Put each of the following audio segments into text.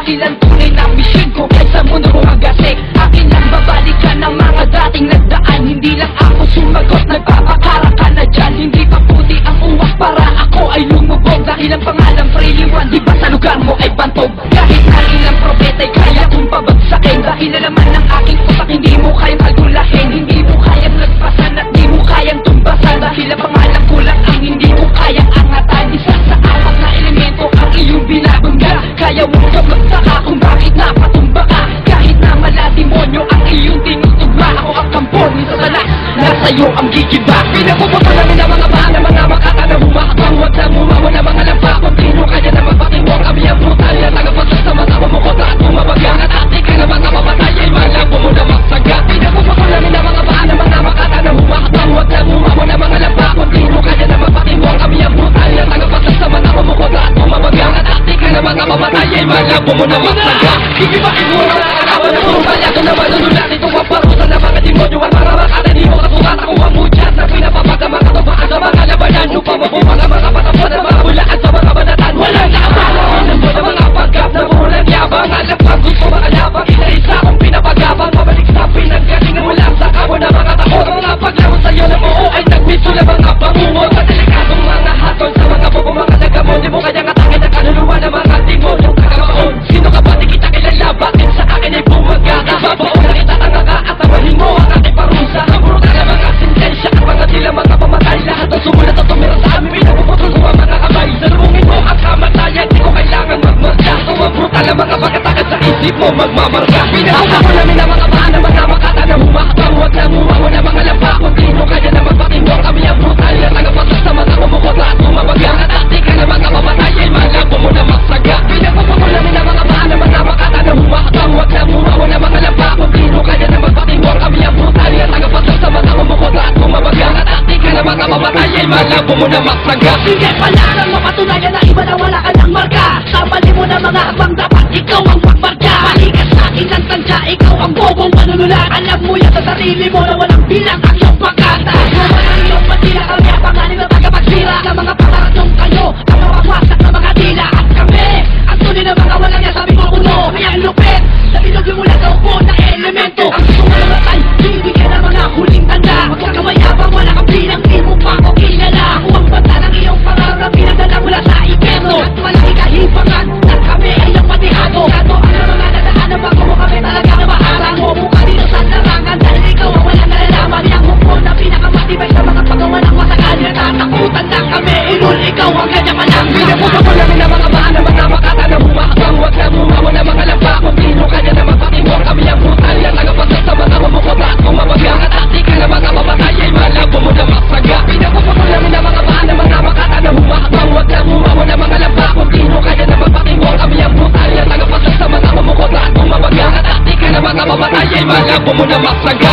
Dahil ang tunay na mission ko ay sa mundo humagasik. Akin lang babalikan ang mga dating nagdaan. Hindi lang ako sumagot, nagpapakara ka na dyan. Hindi pa puti ang uwak para ako ay lumubog. Dahil ang pangalan Freely-One, di ba sa lugar mo ay pantog? Kahit na ilang propeta ay kaya kong pabagsakin. Dahil na naman ng aking utak, hindi mo kayang kalkulahin. Hindi mo kayang lagpasan at di mo kayang tumbasan. Dahil ang pangalan ko lang ang hindi mo kayang angatan. Isa sa apat na elemento ang iyong binabangga. Kaya huwag ka magtaka kung bakit napatumba ka. Kahit na malademonyo ang iyong tinutugma. Ako ang kampon ni Satanas, nasa'yo ang gigiba. Pinapuputo namin ang mga bahan na mga makata na humakbang. Huwag na mumawa na mga lampa. Kontino kaya na magpatingwang. Kami ang brutal na tagapasas sa mata mo mo at bumabagang. At ating ka na mga mamatay ay malabo mo na magsaga. Pinapuputo namin ang mga bahan na mga makata na humakbang. Huwag na mumawa na mga lampa. Kontino kaya na magpatingwang. Kami ang brutal na tagapasas sa mata mo mo at bumabagang. At ating ka na mga mamatay ay malabo mo na magsaga. Igibakin mo na nakakawan na puro kaya ko na manunulad. Ito ang parusa na mga demonyo at mga makata. Di mo kasukat ako ang mudyat na pinapapaga mga kapaan sa mga labanan. Upang mabuwang ang mga patapon at mga bulaan sa mga banatan. Walang nakapala ng mga mga pagkap na mulang yabang. Alam pa gusto mga labang, isa akong pinapagabang. Mabalik sa pinaggaling na mula sa kabon na mga takot. Mga paglawang sa'yo na buo ay nagmiso na mga pangungot. Sa delikadong mga hatol sa mga bubo mga nagamon. Di mo kanyang atake na kaluluwa ng mga demonyo kagaon. Sino ka ba di kita kilala? Bakit sa akin ay bumaga ka? Babaon na kita tanga ka at tawahin mo ang aking parusa. Ang brutal na mga sentensya at mga sila mga pamatay. Lahat ng sumulat at tumira sa amin. Pinapuputol ko ang mga kamay. Salubungin mo ang kamatayan, di ko kailangan magmarka. So ang brutal na mga pagkatakan sa isip mo magmamarka. Pinapuputol namin ang mga bahan na mga makata na humakbang. Huwag na mumawa na mga lampa. Kontino kaya na magpatingwang. Kami ang brutal na tagapasas sa mga kumukot at bumabagang. At ating ka na mga pamatay ay malabo mo na magsaga. Pinapuputol namin ang mga bahan na mga makata na humakbang. Huwag na mumawa na mga lampa. Kontino kaya na magpatingwang. Kami ang brutal na tagapasas sa mga kumukot at bumabagang. At ating ka na mga pamatay ay malabo mo na magsaga. Hindi pala nang mapatunayan na iba na wala ka ng marka. Sa mali mo na mga abang dapat ikaw ang magmarka. Mali ka sa akin ng tansya, ikaw ang bobong manunulat. Alam mo yan sa sarili mo na walang bilang ang iyong pagkata. Walang iyong matila kami ang panganin na tagapagsira. Sa mga pangarap nung kayo, ang mapawasak na mga dila. At kami, ang tunay na mga wala niya sabi mo kuno. Kaya ang lupit, sa bilog yung mula sa upo na elemento. Ang gusto mo namatay, bibigyan ng mga huling tanda. Huwag ka kamayabang, wala kang bilang, di mo pa ako kilala. Ako ang bata ng iyong pangarap, pinadala mula sa iperno. At walang ikahibangan, na kami ay ang patihado. Kato ang mga nadaanan bago mo kami talaga na maharang. Huwag ka dito sa larangan, dahil ikaw ang walang nalalaman. Yang hupo na pinakamatibay sa mga pagawa ng masagal. Natatakutan na kami, ulul ikaw ang ganyaman. Pinapuputol namin ang mga bahan na mga makata na humakbang. Huwag na mumawa na mga lampa. Kontino kaya na magpatingwang. Kami ang brutal na tagapasas sa mga kumukot at bumabagang. At ating ka na mga pamatay ay malabo mo na magsaga. Pinapuputol namin ang mga bahan na mga makata na humakbang. Huwag na mumawa na mga lampa. Kontino kaya na magpatingwang. Kami ang brutal na tagapasas sa mga kumukot at bumabagang. At ating ka na mga pamatay ay malabo mo na magsaga.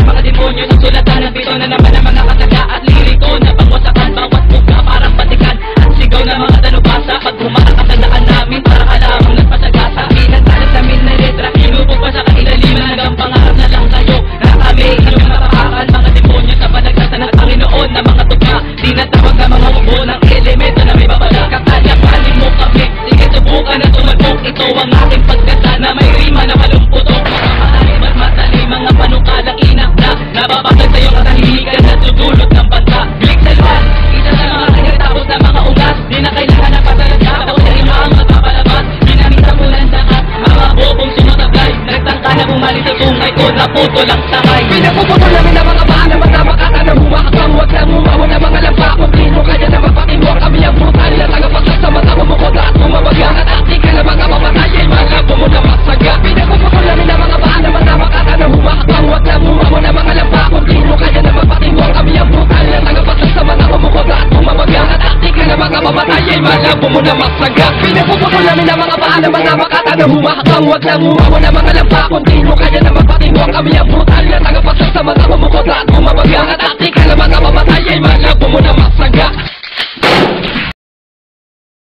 Mga demonyo sa sulatan at bito na naman ang mga kataga at liriko na pangwasakan bawat buka parang patikan at sigaw na mga dalubasa pag humarap at tandaan namin para kalamang nagpasagasa pinagtalit namin na letra hinupog pa sa kailaliman hanggang pangarap na lang kayo na kami inyong matapakan mga demonyo sa panagtasa ng Panginoon na mga tugma dinatawag na mga ubo ng elemento na may babala kakalapanin mo kami sige subukan na tumagpok ito ang aking pagkata na may rima na malumputok matalim mga panukalang inak na nababagay sa'yo katahimikan na tutulot ng banta bilik sa luwas, isa sa mga nagtatapos na mga ugas di na kailangan na patalaga tapos sa ima ang magpapalabas ginamit ang ulandakat mga bobong sumatablay nagtangka na bumalik sa tungay ko na puto lang sakay pinapuputol namin ang mga bahan na mga makata na humakbang. Huwag na mumawa na mga lampa. Kontino kaya na magpatingwang. Kami ang brutal na tagapasas sa mga kumukot at bumabagang. At ating ka na mga pamatay ay malabo mo na magsaga. Pinapuputol namin ang mga bahan na mga makata na humakbang. Huwag na mumawa na mga lampa. Kontino kaya na magpatingwang. Kami ang brutal na tagapasas sa mga kumukot at bumabagang. At ating ka na mga pamatay ay malabo mo na magsaga. Pinapuputol namin ang mga bahan na mga makata na humakbang. Huwag na mumawa na mga lampa. Kontino kaya na magpatingwang. Kami ang brutal